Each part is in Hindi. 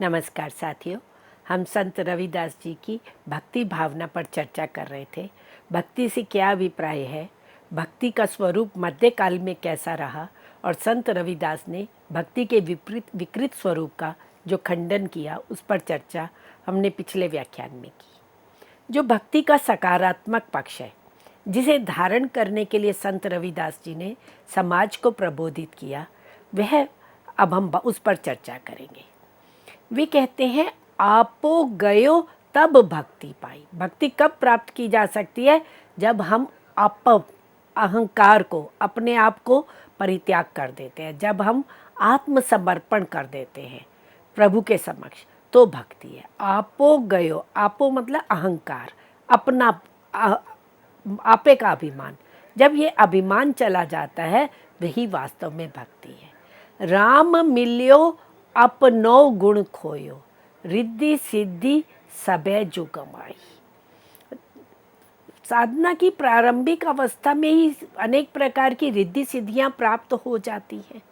नमस्कार साथियों। हम संत रविदास जी की भक्ति भावना पर चर्चा कर रहे थे। भक्ति से क्या अभिप्राय है, भक्ति का स्वरूप मध्यकाल में कैसा रहा और संत रविदास ने भक्ति के विकृत स्वरूप का जो खंडन किया, उस पर चर्चा हमने पिछले व्याख्यान में की। जो भक्ति का सकारात्मक पक्ष है, जिसे धारण करने के लिए संत रविदास जी ने समाज को प्रबोधित किया, वह अब हम उस पर चर्चा करेंगे। वे कहते हैं, आपो गयो तब भक्ति पाई। भक्ति कब प्राप्त की जा सकती है? जब हम अहंकार को, अपने आप को परित्याग कर देते हैं, जब हम आत्मसमर्पण कर देते हैं प्रभु के समक्ष, तो भक्ति है। आपो गयो, आपो मतलब अहंकार, अपना आपे का अभिमान। जब ये अभिमान चला जाता है, वही वास्तव में भक्ति है। राम मिल्यो अपनो गुण खोयो, रिद्धि सिद्धि सबे जो गमाई। साधना की प्रारंभिक अवस्था में ही अनेक प्रकार की रिद्धि सिद्धियां प्राप्त हो जाती हैं,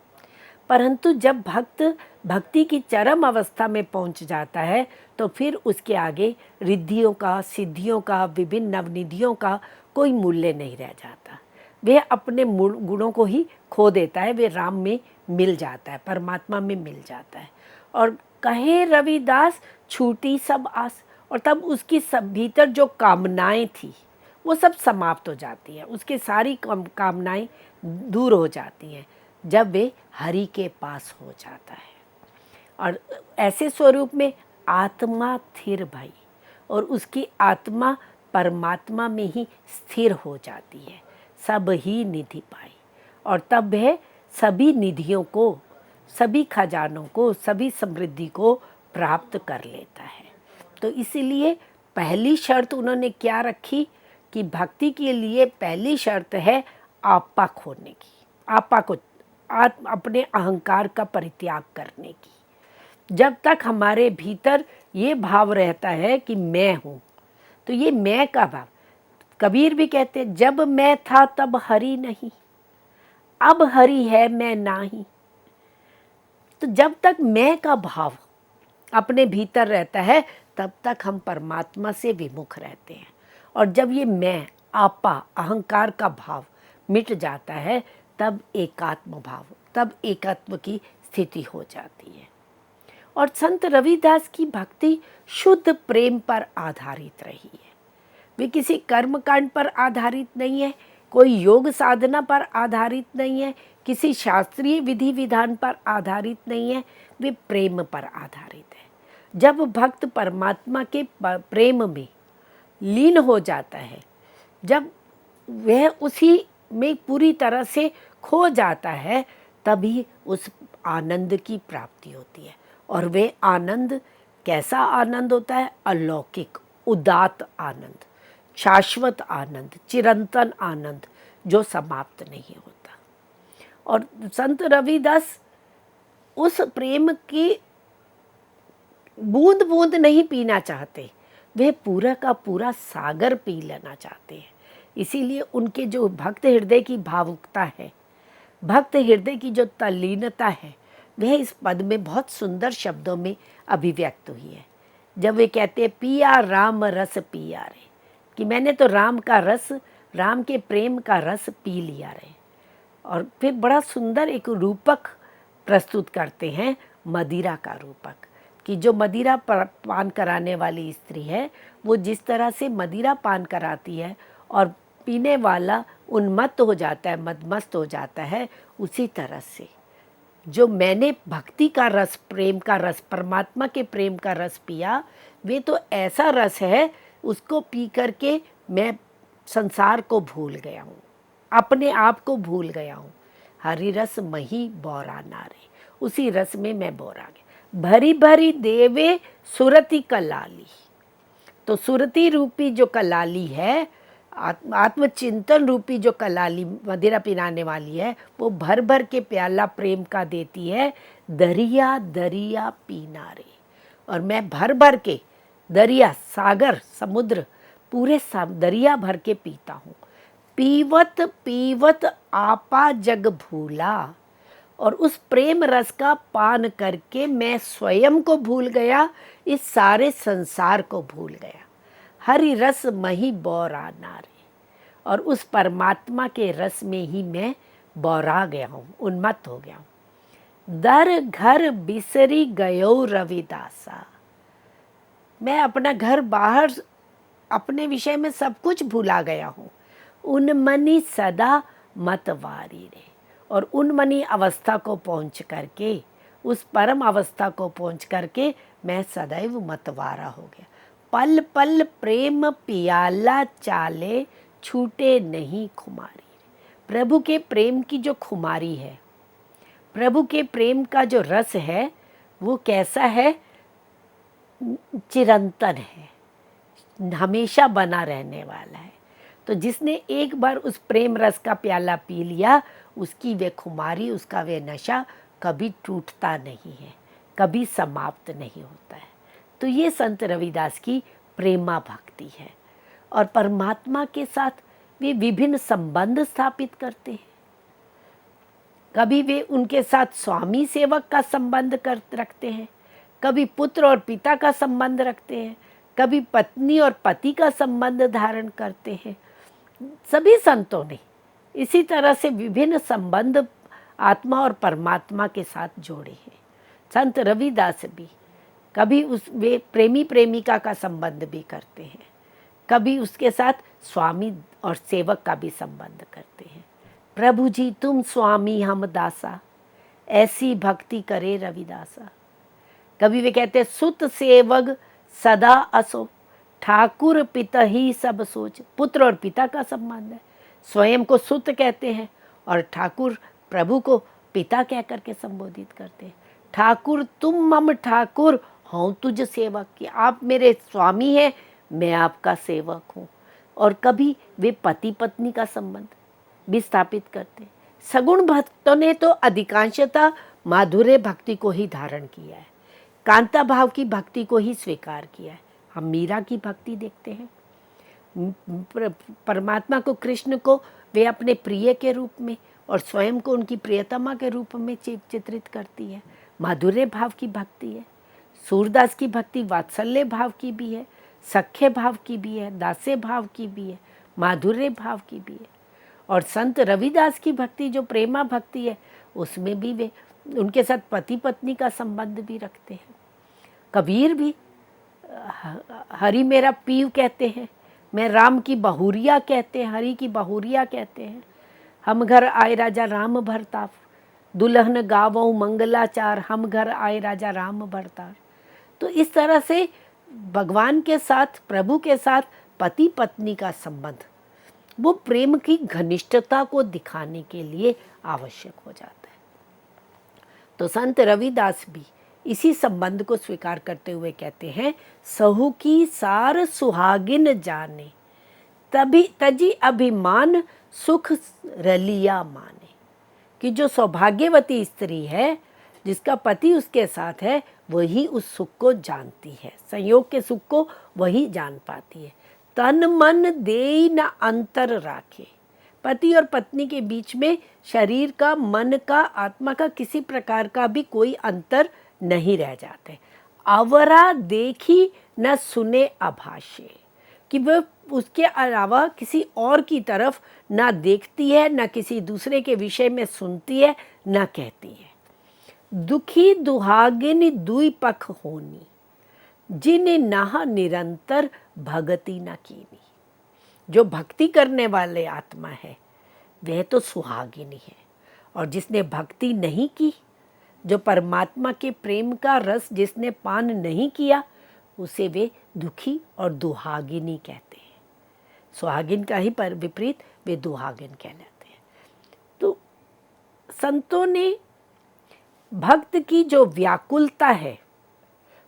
परंतु जब भक्त भक्ति की चरम अवस्था में पहुंच जाता है, तो फिर उसके आगे रिद्धियों का, सिद्धियों का, विभिन्न नवनिधियों का कोई मूल्य नहीं रह जाता। वह अपने गुणों को ही खो देता है, वे राम में मिल जाता है, परमात्मा में मिल जाता है। और कहे रविदास छूटी सब आस, और तब उसकी सब भीतर जो कामनाएं थी वो सब समाप्त हो जाती हैं, उसकी सारी कामनाएं दूर हो जाती हैं जब वे हरि के पास हो जाता है। और ऐसे स्वरूप में आत्मा स्थिर भई, और उसकी आत्मा परमात्मा में ही स्थिर हो जाती है, सब ही निधि पाई। और तब वह सभी निधियों को, सभी खजानों को, सभी समृद्धि को प्राप्त कर लेता है। तो इसीलिए पहली शर्त उन्होंने क्या रखी कि भक्ति के लिए पहली शर्त है आपा खोने की, आपा को, अपने अहंकार का परित्याग करने की। जब तक हमारे भीतर ये भाव रहता है कि मैं हूँ, तो ये मैं का भाव, कबीर भी कहते हैं, जब मैं था तब हरि नहीं, अब हरि है मैं नाही। तो जब तक मैं का भाव अपने भीतर रहता है, तब तक हम परमात्मा से विमुख रहते हैं। और जब ये मैं, आपा, अहंकार का भाव मिट जाता है, तब एकात्म भाव, तब एकात्म की स्थिति हो जाती है। और संत रविदास की भक्ति शुद्ध प्रेम पर आधारित रही है। वे किसी कर्मकांड पर आधारित नहीं है, कोई योग साधना पर आधारित नहीं है, किसी शास्त्रीय विधि विधान पर आधारित नहीं है, वे प्रेम पर आधारित है। जब भक्त परमात्मा के प्रेम में लीन हो जाता है, जब वह उसी में पूरी तरह से खो जाता है, तभी उस आनंद की प्राप्ति होती है। और वे आनंद कैसा आनंद होता है? अलौकिक, उदात्त आनंद, शाश्वत आनंद, चिरंतन आनंद, जो समाप्त नहीं होता। और संत रविदास उस प्रेम की बूंद बूंद नहीं पीना चाहते, वे पूरा का पूरा सागर पी लेना चाहते हैं। इसीलिए उनके जो भक्त हृदय की भावुकता है, भक्त हृदय की जो तल्लीनता है, वह इस पद में बहुत सुंदर शब्दों में अभिव्यक्त हुई है। जब वे कहते हैं, पिया राम रस पिया रे, कि मैंने तो राम का रस, राम के प्रेम का रस पी लिया रे। और फिर बड़ा सुंदर एक रूपक प्रस्तुत करते हैं, मदिरा का रूपक, कि जो मदिरा पान कराने वाली स्त्री है, वो जिस तरह से मदिरा पान कराती है और पीने वाला उन्मत्त हो जाता है, मदमस्त हो जाता है, उसी तरह से जो मैंने भक्ति का रस, प्रेम का रस, परमात्मा के प्रेम का रस पिया, वे तो ऐसा रस है, उसको पी करके मैं संसार को भूल गया हूँ, अपने आप को भूल गया हूँ। हरि रस मही बोरा नारे, उसी रस में मैं बोरा गया। भरी भरी देवे सुरति कलाली, तो सुरति रूपी जो कलाली है, आत्मचिंतन रूपी जो कलाली मदिरा पिलाने वाली है, वो भर भर के प्याला प्रेम का देती है। दरिया दरिया पीना रे, और मैं भर भर के दरिया, सागर, समुद्र, पूरे दरिया भर के पीता हूँ। पीवत पीवत आपा जग भूला, और उस प्रेम रस का पान करके मैं स्वयं को भूल गया, इस सारे संसार को भूल गया। हरि रस मही बौरा नारे, और उस परमात्मा के रस में ही मैं बौरा गया हूँ, उन्मत्त हो गया हूँ। दर घर बिसरी गयो रविदासा, मैं अपना घर बाहर अपने विषय में सब कुछ भुला गया हूँ। उन्मनी सदा मतवारी रे, और उन्मनी अवस्था को पहुँच करके, उस परम अवस्था को पहुँच करके मैं सदैव मतवारा हो गया। पल पल प्रेम पियाला चाले, छूटे नहीं खुमारी। प्रभु के प्रेम की जो खुमारी है, प्रभु के प्रेम का जो रस है, वो कैसा है? चिरंतन है, हमेशा बना रहने वाला है। तो जिसने एक बार उस प्रेम रस का प्याला पी लिया, उसकी वे खुमारी, उसका वे नशा कभी टूटता नहीं है, कभी समाप्त नहीं होता है। तो ये संत रविदास की प्रेमा भक्ति है। और परमात्मा के साथ वे विभिन्न संबंध स्थापित करते हैं। कभी वे उनके साथ स्वामी सेवक का संबंध रखते हैं, कभी पुत्र और पिता का संबंध रखते हैं, कभी पत्नी और पति का संबंध धारण करते हैं। सभी संतों ने इसी तरह से विभिन्न संबंध आत्मा और परमात्मा के साथ जोड़े हैं। संत रविदास भी कभी वे प्रेमी प्रेमिका का संबंध भी करते हैं, कभी उसके साथ स्वामी और सेवक का भी संबंध करते हैं। प्रभु जी तुम स्वामी हम दासा, ऐसी भक्ति करे रविदासा। कभी वे कहते हैं सुत सेवक सदा असो, ठाकुर पिता ही सब सोच। पुत्र और पिता का संबंध है। स्वयं को सुत कहते हैं और ठाकुर प्रभु को पिता कह करके संबोधित करते हैं। ठाकुर तुम मम ठाकुर, हूँ तुझ सेवक, कि आप मेरे स्वामी हैं, मैं आपका सेवक हूँ। और कभी वे पति पत्नी का संबंध भी स्थापित करते हैं। सगुण भक्तों ने तो अधिकांशतः माधुर्य भक्ति को ही धारण किया है, कांता भाव की भक्ति को ही स्वीकार किया है। हम मीरा की भक्ति देखते हैं, परमात्मा को, कृष्ण को वे अपने प्रिय के रूप में और स्वयं को उनकी प्रियतमा के रूप में चित्रित करती है। माधुर्य भाव की भक्ति है। सूरदास की भक्ति वात्सल्य भाव की भी है, सख्य भाव की भी है, दास्य भाव की भी है, माधुर्य भाव की भी है। और संत रविदास की भक्ति जो प्रेमा भक्ति है, उसमें भी वे उनके साथ पति पत्नी का संबंध भी रखते हैं। कबीर भी हरि मेरा पीव कहते हैं, मैं राम की बहुरिया कहते हैं, हरि की बहुरिया कहते हैं। हम घर आए राजा राम भरतार, दुल्हन गावों मंगलाचार, हम घर आए राजा राम भरतार। तो इस तरह से भगवान के साथ, प्रभु के साथ पति पत्नी का संबंध वो प्रेम की घनिष्ठता को दिखाने के लिए आवश्यक हो जाता है। तो संत रविदास भी इसी संबंध को स्वीकार करते हुए कहते हैं, सहु की सार सुहागिन जाने, तभी तजी अभिमान सुख रलिया माने। कि जो सौभाग्यवती स्त्री है, जिसका पति उसके साथ है, वही उस सुख को जानती है, संयोग के सुख को वही जान पाती है। तन मन दे न अंतर राखे, पति और पत्नी के बीच में शरीर का, मन का, आत्मा का किसी प्रकार का भी कोई अंतर नहीं रह जाते। आवरा देखी न सुने अभाषे, कि वह उसके अलावा किसी और की तरफ ना देखती है, ना किसी दूसरे के विषय में सुनती है, ना कहती है। दुखी दुहागिन दुई पख होनी, जिन नाह निरंतर भगति न कीनी। जो भक्ति करने वाले आत्मा है वह तो सुहागिनी है, और जिसने भक्ति नहीं की, जो परमात्मा के प्रेम का रस जिसने पान नहीं किया, उसे वे दुखी और दुहागिनी कहते हैं। सुहागिन का ही पर विपरीत वे दुहागिन कहलाते हैं। तो संतों ने भक्त की जो व्याकुलता है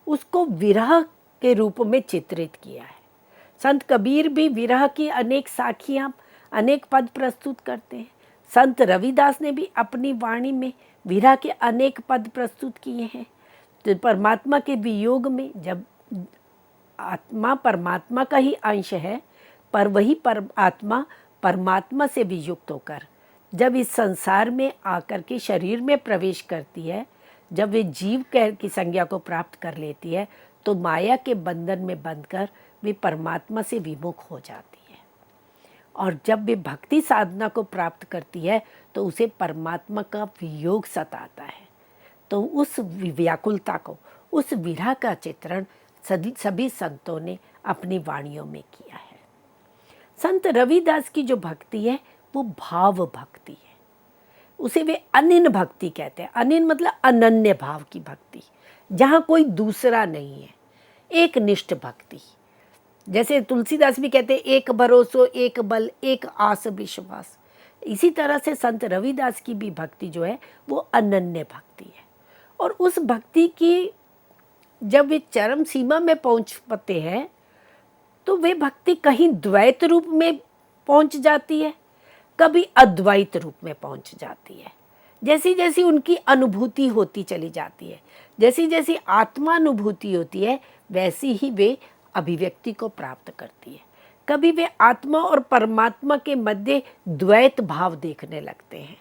उसको विरह के रूप में चित्रित किया है। संत कबीर भी विरह की अनेक साखियाँ, अनेक पद प्रस्तुत करते हैं। संत रविदास ने भी अपनी वाणी में विरह के अनेक पद प्रस्तुत किए हैं। तो परमात्मा के वियोग में, जब आत्मा परमात्मा का ही अंश है, पर वही आत्मा परमात्मा से वियुक्त होकर जब इस संसार में आकर के शरीर में प्रवेश करती है, जब वे जीव की संज्ञा को प्राप्त कर लेती है, तो माया के बंधन में बंधकर वे परमात्मा से विमुख हो जाती है। और जब वे भक्ति साधना को प्राप्त करती है तो उसे परमात्मा का वियोग सताता है। तो उस व्याकुलता को, उस विरह का चित्रण सभी संतों ने अपनी वाणियों में किया है। संत रविदास की जो भक्ति है वो भाव भक्ति है, उसे वे अनिन भक्ति कहते हैं। अनिन मतलब अनन्य भाव की भक्ति, जहाँ कोई दूसरा नहीं है, एक निष्ठ भक्ति। जैसे तुलसीदास भी कहते हैं, एक भरोसो एक बल एक आस विश्वास। इसी तरह से संत रविदास की भी भक्ति जो है वो अनन्य भक्ति है। और उस भक्ति की जब वे चरम सीमा में पहुंच पाते हैं तो वे भक्ति कहीं द्वैत रूप में पहुंच जाती है, कभी अद्वैत रूप में पहुंच जाती है। जैसी जैसी उनकी अनुभूति होती चली जाती है, जैसी जैसी आत्मानुभूति होती है, वैसी ही वे अभिव्यक्ति को प्राप्त करती है। कभी वे आत्मा और परमात्मा के मध्य द्वैत भाव देखने लगते हैं।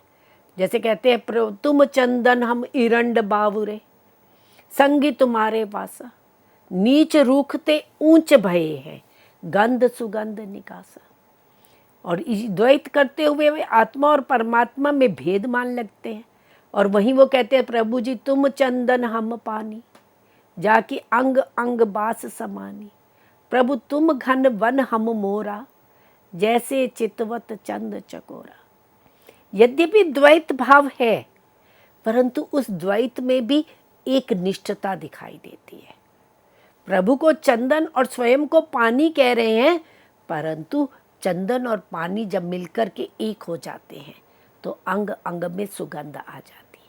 जैसे कहते हैं, तुम चंदन हम इरंड बावुरे, संगी तुम्हारे वासा, नीच रूखते ऊंच भये हैं, गंध सुगंध निकासा। और इस द्वैत करते हुए वे आत्मा और परमात्मा में भेद मान लगते हैं। और वहीं वो कहते हैं, प्रभु जी तुम चंदन हम पानी, जाकी अंग अंग बास समानी, प्रभु तुम घन वन हम मोरा, जैसे चितवत चंद चकोरा। यद्यपि द्वैत भाव है, परंतु उस द्वैत में भी एक निष्ठता दिखाई देती है। प्रभु को चंदन और स्वयं को पानी कह रहे हैं, परंतु चंदन और पानी जब मिलकर के एक हो जाते हैं तो अंग अंग में सुगंध आ जाती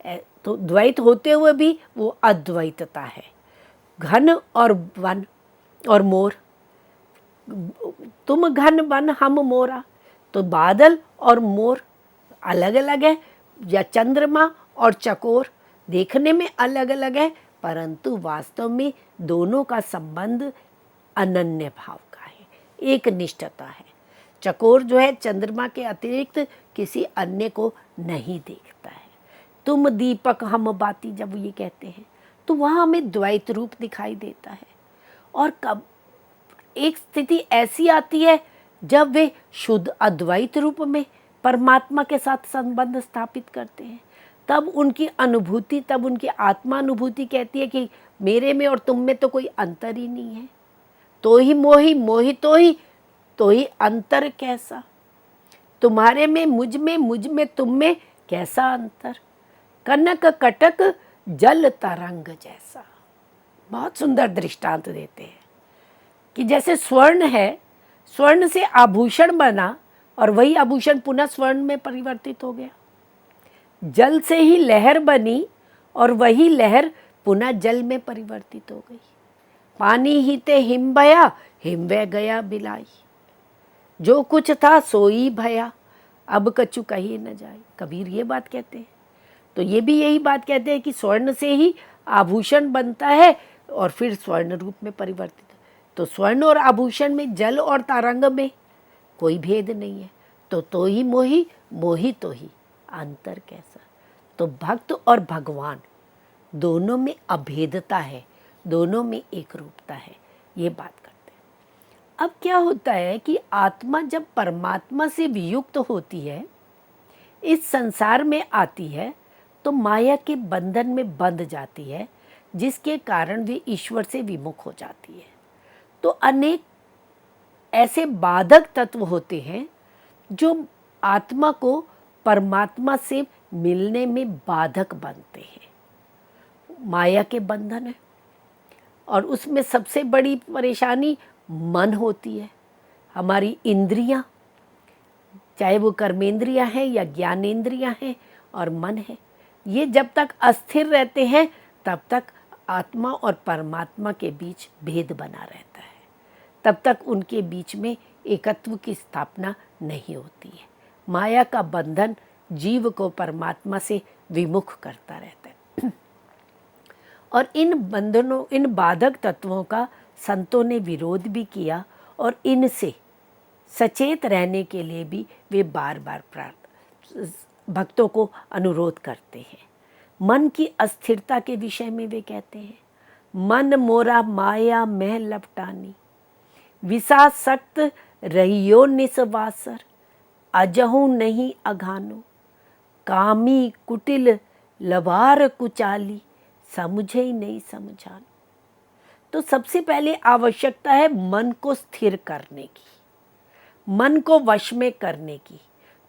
है। तो द्वैत होते हुए भी वो अद्वैतता है। घन और वन और मोर, तुम घन वन हम मोरा, तो बादल और मोर अलग अलग है, या चंद्रमा और चकोर देखने में अलग अलग है, परंतु वास्तव में दोनों का संबंध अनन्य भाव का है, एक निष्ठता है। चकोर जो है चंद्रमा के अतिरिक्त किसी अन्य को नहीं देखता है। तुम दीपक हम बाती जब ये कहते हैं तो वहाँ हमें द्वैत रूप दिखाई देता है। और कब एक स्थिति ऐसी आती है जब वे शुद्ध अद्वैत रूप में परमात्मा के साथ संबंध स्थापित करते हैं, तब उनकी अनुभूति, तब उनकी आत्मानुभूति कहती है कि मेरे में और तुम में तो कोई अंतर ही नहीं है। तो ही मोही, मोही तो ही अंतर कैसा, तुम्हारे में मुझ में तुम में कैसा अंतर, कनक कटक जल तरंग जैसा। बहुत सुंदर दृष्टांत देते हैं कि जैसे स्वर्ण है, स्वर्ण से आभूषण बना और वही आभूषण पुनः स्वर्ण में परिवर्तित हो गया। जल से ही लहर बनी और वही लहर पुनः जल में परिवर्तित हो गई। पानी ही ते हिम भया, हिम बह गया बिलाई, जो कुछ था सोई भया, अब कछु कही न जाए। कबीर ये बात कहते हैं। तो ये भी यही बात कहते हैं कि स्वर्ण से ही आभूषण बनता है और फिर स्वर्ण रूप में परिवर्तित। तो स्वर्ण और आभूषण में, जल और तरंग में कोई भेद नहीं है। तो ही मोही, मोही तो ही, अंतर कैसा। तो भक्त और भगवान दोनों में अभेदता है, दोनों में एक रूपता है, ये बात करते हैं। अब क्या होता है कि आत्मा जब परमात्मा से वियुक्त होती है, इस संसार में आती है, तो माया के बंधन में बंध जाती है, जिसके कारण वे ईश्वर से विमुख हो जाती है। तो अनेक ऐसे बाधक तत्व होते हैं जो आत्मा को परमात्मा से मिलने में बाधक बनते हैं। माया के बंधन है, और उसमें सबसे बड़ी परेशानी मन होती है। हमारी इंद्रियां, चाहे वो कर्मेंद्रियां हैं या ज्ञानेंद्रियां हैं और मन है, ये जब तक अस्थिर रहते हैं तब तक आत्मा और परमात्मा के बीच भेद बना रहता है, तब तक उनके बीच में एकत्व की स्थापना नहीं होती है। माया का बंधन जीव को परमात्मा से विमुख करता रहता है। और इन बंधनों, इन बाधक तत्वों का संतों ने विरोध भी किया, और इनसे सचेत रहने के लिए भी वे बार बार भक्तों को अनुरोध करते हैं। मन की अस्थिरता के विषय में वे कहते हैं, मन मोरा माया में लपटानी, विसा सख्त रहियो निसवासर, अजहू नहीं अघानो, कामी कुटिल लबार कुचाली, समझे ही नहीं समझानो। तो सबसे पहले आवश्यकता है मन को स्थिर करने की, मन को वश में करने की,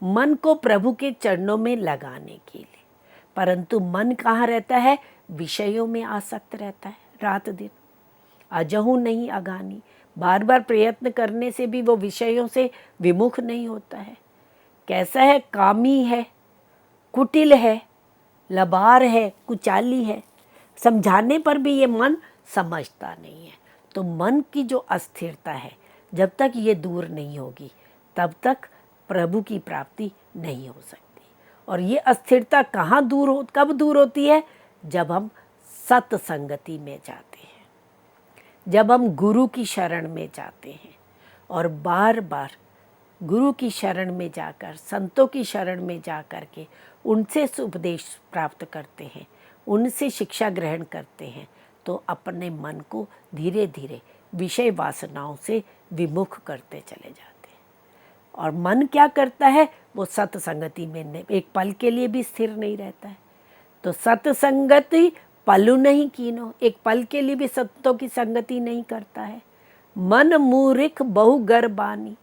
मन को प्रभु के चरणों में लगाने के लिए। परंतु मन कहाँ रहता है? विषयों में आसक्त रहता है रात दिन। अजहू नहीं अगानी, बार बार प्रयत्न करने से भी वो विषयों से विमुख नहीं होता है। कैसा है? कामी है, कुटिल है, लबार है, कुचाली है। समझाने पर भी ये मन समझता नहीं है। तो मन की जो अस्थिरता है, जब तक ये दूर नहीं होगी तब तक प्रभु की प्राप्ति नहीं हो सकती। और ये अस्थिरता कब दूर होती है? जब हम सत्संगति में जाते हैं, जब हम गुरु की शरण में जाते हैं और बार बार गुरु की शरण में जाकर, संतों की शरण में जाकर के उनसे उपदेश प्राप्त करते हैं, उनसे शिक्षा ग्रहण करते हैं, तो अपने मन को धीरे धीरे विषय वासनाओं से विमुख करते चले जाते हैं। और मन क्या करता है? वो सत्संगति में एक पल के लिए भी स्थिर नहीं रहता है। तो सत्संगति पलु नहीं कीनो, एक पल के लिए भी संतों की संगति नहीं करता है। मन मूर्ख बहु गर्बानी,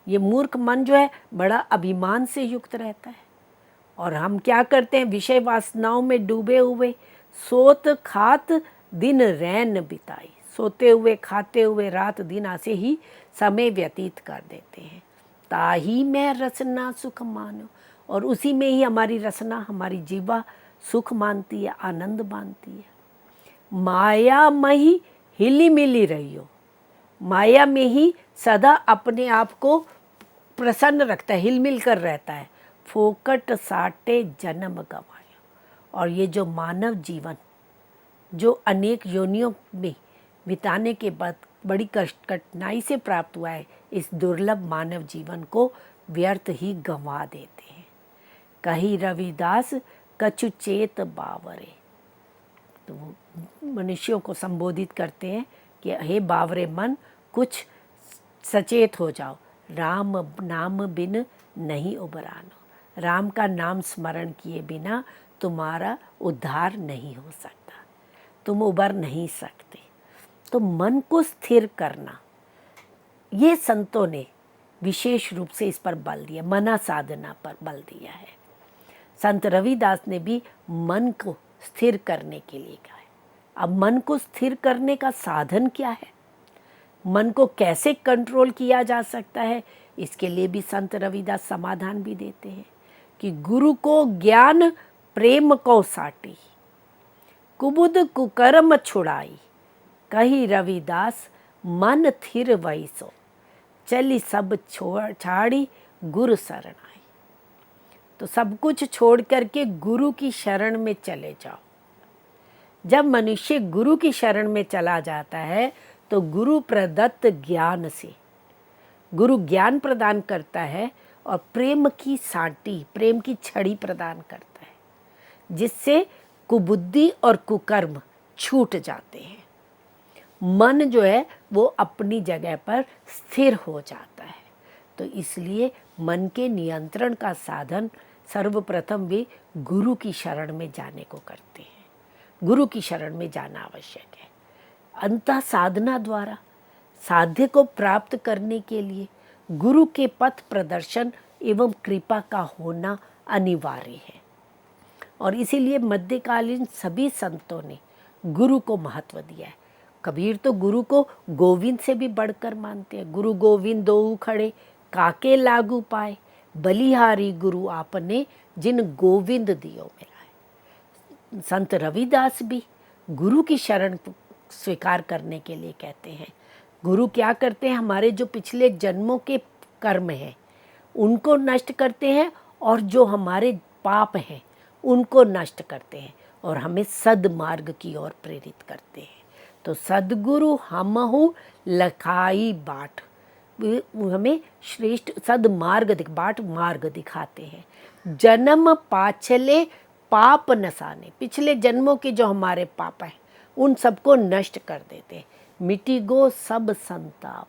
ये मूर्ख मन जो है बड़ा अभिमान से युक्त रहता है। और हम क्या करते हैं? विषय वासनाओं में डूबे हुए सोत खात दिन रैन बिताई, सोते हुए खाते हुए रात दिन ऐसे ही समय व्यतीत कर देते हैं। ताही में रसना सुख मानो, और उसी में ही हमारी रसना, हमारी जीवा सुख मानती है, आनंद मानती है। माया में ही हिली मिली रहियो, माया में ही सदा अपने आप को प्रसन्न रखता है, हिलमिल कर रहता है। फोकट साटे जन्म गवाया, और ये जो मानव जीवन जो अनेक योनियों में बिताने के बाद बड़ी कठिनाई से प्राप्त हुआ है, इस दुर्लभ मानव जीवन को व्यर्थ ही गंवा देते हैं। कही रविदास कछु चेत बावरे, तो वो मनुष्यों को संबोधित करते हैं कि हे बावरे मन, कुछ सचेत हो जाओ, राम नाम बिन नहीं उबरानो, राम का नाम स्मरण किए बिना तुम्हारा उद्धार नहीं हो सकता, तुम उबर नहीं सकते। तो मन को स्थिर करना, ये संतों ने विशेष रूप से इस पर बल दिया, मना साधना पर बल दिया है। संत रविदास ने भी मन को स्थिर करने के लिए कहा है। अब मन को स्थिर करने का साधन क्या है? मन को कैसे कंट्रोल किया जा सकता है? इसके लिए भी संत रविदास समाधान भी देते हैं कि गुरु को ज्ञान प्रेम को साटी, कुबुद कुकर्म छुड़ाई, कही रविदास मन थिर वैसो, चली सब छाड़ी गुरु शरण आई। तो सब कुछ छोड़ करके गुरु की शरण में चले जाओ। जब मनुष्य गुरु की शरण में चला जाता है तो गुरु प्रदत्त ज्ञान से, गुरु ज्ञान प्रदान करता है और प्रेम की साटी, प्रेम की छड़ी प्रदान करता है, जिससे कुबुद्धि और कुकर्म छूट जाते हैं। मन जो है वो अपनी जगह पर स्थिर हो जाता है। तो इसलिए मन के नियंत्रण का साधन सर्वप्रथम वे गुरु की शरण में जाने को करते हैं। गुरु की शरण में जाना आवश्यक है। अंतः साधना द्वारा साध्य को प्राप्त करने के लिए गुरु के पथ प्रदर्शन एवं कृपा का होना अनिवार्य है। और इसीलिए मध्यकालीन सभी संतों ने गुरु को महत्व दिया है। कबीर तो गुरु को गोविंद से भी बढ़कर मानते हैं। गुरु गोविंद दोऊ खड़े, काके लागू पाए, बलिहारी गुरु आपने, जिन गोविंद दियो मिलाए। संत रविदास भी गुरु की शरण स्वीकार करने के लिए कहते हैं। गुरु क्या करते हैं? हमारे जो पिछले जन्मों के कर्म हैं उनको नष्ट करते हैं, और जो हमारे पाप हैं उनको नष्ट करते हैं और हमें सद्मार्ग की ओर प्रेरित करते हैं। तो सद्गुरु हमहु लखाई बाट, वो हमें श्रेष्ठ सदमार्ग बाट मार्ग दिखाते हैं। जन्म पाछले पाप नसाने, पिछले जन्मों के जो हमारे पाप हैं उन सबको नष्ट कर देते हैं। मिटी गो सब संताप,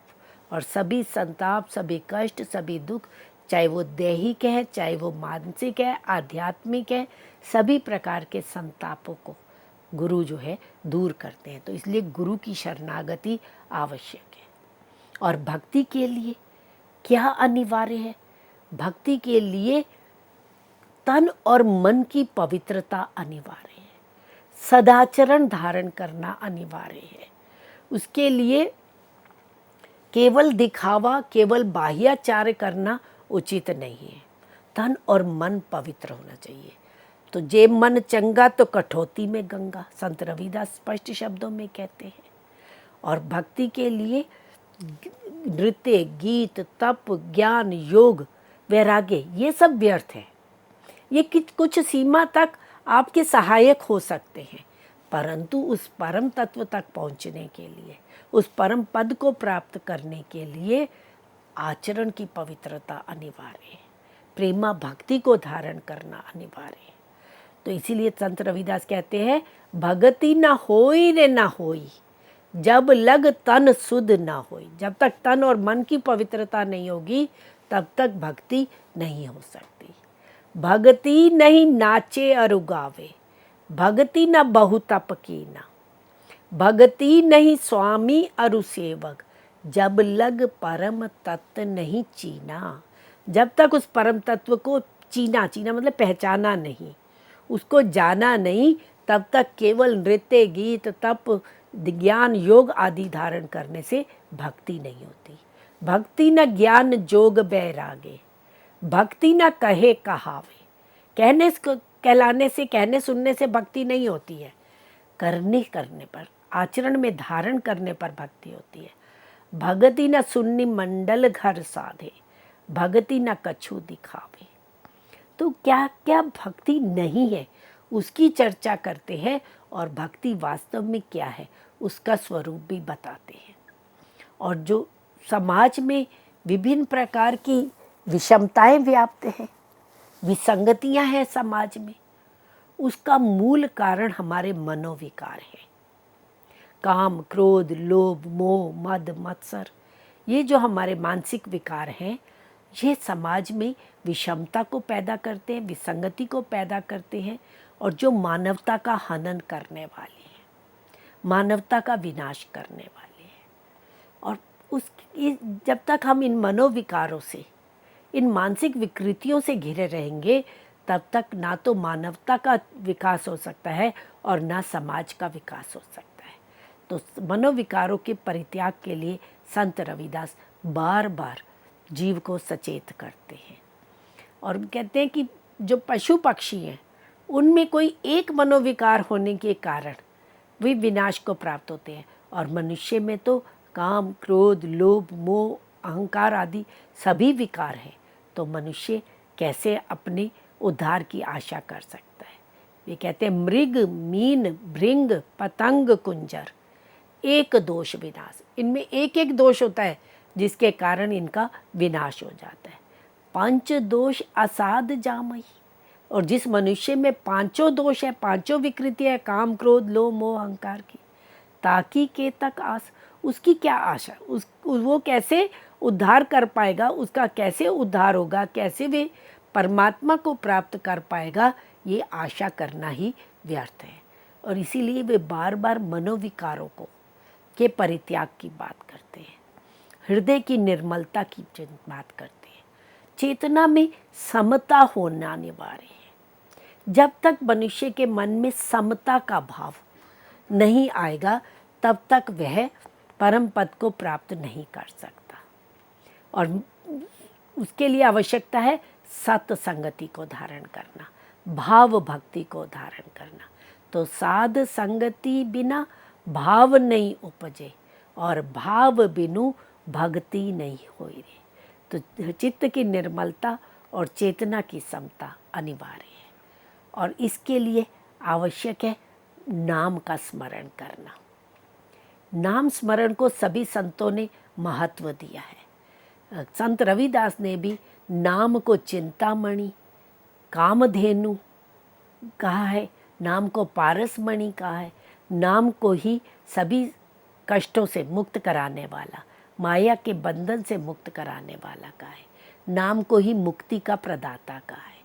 और सभी संताप, सभी कष्ट, सभी दुख, चाहे वो दैहिक है, चाहे वो मानसिक है, आध्यात्मिक है, सभी प्रकार के संतापों को गुरु जो है दूर करते हैं। तो इसलिए गुरु की शरणागति आवश्यक है। और भक्ति के लिए क्या अनिवार्य है? भक्ति के लिए तन और मन की पवित्रता अनिवार्य है, सदाचरण धारण करना अनिवार्य है। उसके लिए केवल दिखावा, केवल बाह्याचार करना उचित नहीं है। तन और मन पवित्र होना चाहिए। तो जे मन चंगा तो कठौती में गंगा, संत रविदास स्पष्ट शब्दों में कहते हैं। और भक्ति के लिए नृत्य, गीत, तप, ज्ञान, योग, वैराग्य ये सब व्यर्थ है। ये कुछ सीमा तक आपके सहायक हो सकते हैं, परंतु उस परम तत्व तक पहुंचने के लिए, उस परम पद को प्राप्त करने के लिए आचरण की पवित्रता अनिवार्य है, प्रेमा भक्ति को धारण करना अनिवार्य है। तो इसीलिए संत रविदास कहते हैं, भगति न होई रे न होई, जब लग तन सुध ना होई। जब तक तन और मन की पवित्रता नहीं होगी तब तक भक्ति नहीं हो सकती। भक्ति नहीं नाचे अरु गावे, भक्ति न बहु तप कीना, भक्ति नहीं स्वामी अरु सेवक, जब लग परम तत्व नहीं चीना। जब तक उस परम तत्व को चीना मतलब पहचाना नहीं, उसको जाना नहीं, तब तक केवल नृत्य, गीत, तप, ज्ञान, योग आदि धारण करने से भक्ति नहीं होती। भक्ति न ज्ञान जोग बैरागे, भक्ति न कहे कहावे। कहलाने से, कहने सुनने से भक्ति नहीं होती है, करने पर, आचरण में धारण करने पर भक्ति होती है। भगति न सुन्नी मंडल घर साधे, भगति न कछु दिखावे। तो क्या क्या भक्ति नहीं है उसकी चर्चा करते हैं, और भक्ति वास्तव में क्या है उसका स्वरूप भी बताते हैं। और जो समाज में विभिन्न प्रकार की विषमताएं व्याप्त हैं, विसंगतियां हैं समाज में, उसका मूल कारण हमारे मनोविकार है। काम, क्रोध, लोभ, मोह, मद, मत्सर, ये जो हमारे मानसिक विकार हैं, ये समाज में विषमता को पैदा करते हैं, विसंगति को पैदा करते हैं, और जो मानवता का हनन करने वाले हैं, मानवता का विनाश करने वाले हैं। और जब तक हम इन मनोविकारों से, इन मानसिक विकृतियों से घिरे रहेंगे, तब तक ना तो मानवता का विकास हो सकता है और ना समाज का विकास हो सकता है। तो मनोविकारों के परित्याग के लिए संत रविदास बार बार जीव को सचेत करते हैं, और कहते हैं कि जो पशु पक्षी हैं उनमें कोई एक मनोविकार होने के कारण वे विनाश को प्राप्त होते हैं, और मनुष्य में तो काम, क्रोध, लोभ, मोह, अहंकार आदि सभी विकार हैं। तो मनुष्य कैसे अपने उद्धार की आशा कर सकता है? वे कहते हैं, मृग, मीन, भृंग, पतंग, कुंजर, एक दोष विनाश। इनमें एक एक दोष होता है जिसके कारण इनका विनाश हो जाता है। पंच दोष असाध जामई, और जिस मनुष्य में पांचों दोष है, पांचों विकृति है, काम, क्रोध, लोभ, मोह, अहंकार की, ताकि के तक आस, उसकी क्या आशा, वो कैसे उद्धार कर पाएगा, उसका कैसे उद्धार होगा, कैसे वे परमात्मा को प्राप्त कर पाएगा, ये आशा करना ही व्यर्थ है। और इसीलिए वे बार बार मनोविकारों को के परित्याग की बात करते हैं, हृदय की निर्मलता की बात करते हैं, चेतना में समता होना अनिवार्य है। जब तक मनुष्य के मन में समता का भाव नहीं आएगा तब तक वह परम पद को प्राप्त नहीं कर सकता, और उसके लिए आवश्यकता है सत्संगति को धारण करना, भाव भक्ति को धारण करना। तो साध संगति बिना भाव नहीं उपजे, और भाव बिनु भक्ति नहीं होई रे। तो चित्त की निर्मलता और चेतना की समता अनिवार्य है, और इसके लिए आवश्यक है नाम का स्मरण करना। नाम स्मरण को सभी संतों ने महत्व दिया है। संत रविदास ने भी नाम को चिंतामणि, कामधेनु कहा है, नाम को पारसमणि कहा है, नाम को ही सभी कष्टों से मुक्त कराने वाला, माया के बंधन से मुक्त कराने वाला कहा है, नाम को ही मुक्ति का प्रदाता कहा है।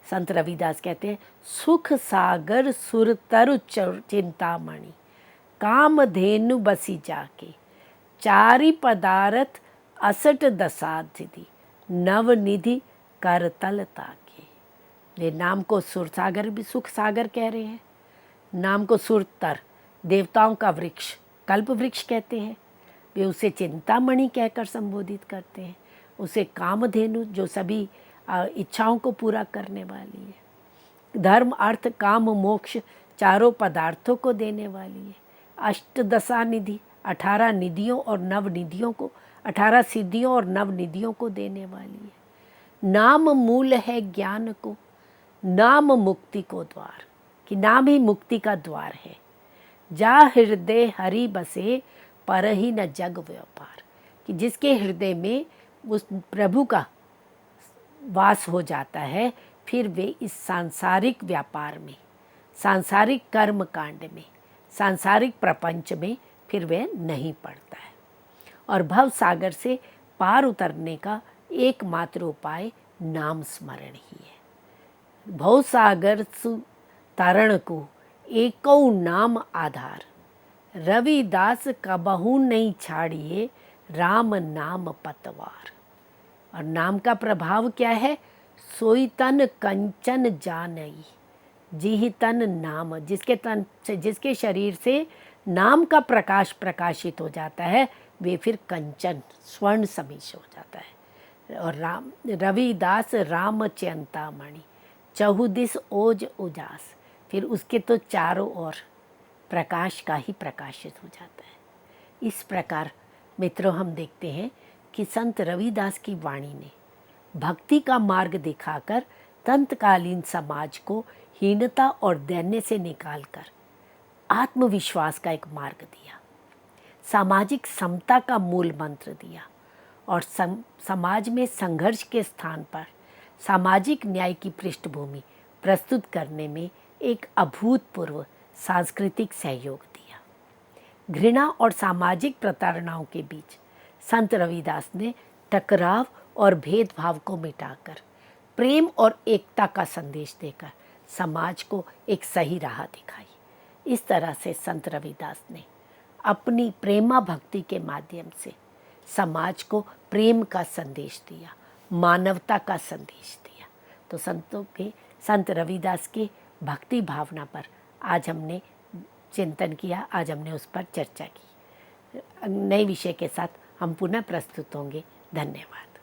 संत रविदास कहते हैं, सुख सागर सुर तरु चिंतामणि, कामधेनु बसी जाके, चारि पदारथ असट दसाधिधि, नवनिधि करतल ताके। ये नाम को सुर सागर भी सुख सागर कह रहे हैं, नाम को सुरतर देवताओं का वृक्ष कल्प वृक्ष कहते हैं, वे उसे चिंतामणि कहकर संबोधित करते हैं, उसे कामधेनु जो सभी इच्छाओं को पूरा करने वाली है, धर्म अर्थ काम मोक्ष चारों पदार्थों को देने वाली है, अष्टदशा निधि 18 निधियों और नव निधियों को 18 सिद्धियों और नव निधियों को देने वाली है। नाम मूल है ज्ञान को, नाम मुक्ति को द्वार, कि नाम ही मुक्ति का द्वार है। जा हृदय हरि बसे पर ही न जग व्यापार, कि जिसके हृदय में उस प्रभु का वास हो जाता है, फिर वे इस सांसारिक व्यापार में, सांसारिक कर्म कांड में, सांसारिक प्रपंच में फिर वे नहीं पड़ता है। और भव सागर से पार उतरने का एकमात्र उपाय नाम स्मरण ही है। भव सागर तारण को एको नाम आधार, रविदास कबहू नहीं छाड़िए राम नाम पतवार। और नाम का प्रभाव क्या है? सोई तन कंचन जानई, जिहि तन नाम, जिसके तन से, जिसके शरीर से नाम का प्रकाश प्रकाशित हो जाता है, वे फिर कंचन स्वर्ण समीश हो जाता है। और राम रविदास राम चिंतामणि, चहुदिस ओज उजास, फिर उसके तो चारों ओर प्रकाश का ही प्रकाशित हो जाता है। इस प्रकार मित्रों हम देखते हैं कि संत रविदास की वाणी ने भक्ति का मार्ग दिखाकर तंतकालीन समाज को हीनता और दैन्य से निकालकर आत्मविश्वास का एक मार्ग दिया, सामाजिक समता का मूल मंत्र दिया और समाज में संघर्ष के स्थान पर सामाजिक न्याय की पृष्ठभूमि प्रस्तुत करने में एक अभूतपूर्व सांस्कृतिक सहयोग दिया। घृणा और सामाजिक प्रताड़नाओं के बीच संत रविदास ने टकराव और भेदभाव को मिटाकर प्रेम और एकता का संदेश देकर समाज को एक सही राह दिखाई। इस तरह से संत रविदास ने अपनी प्रेमा भक्ति के माध्यम से समाज को प्रेम का संदेश दिया, मानवता का संदेश दिया। तो संत रविदास की भक्ति भावना पर आज हमने चिंतन किया, आज हमने उस पर चर्चा की। नए विषय के साथ हम पुनः प्रस्तुत होंगे। धन्यवाद।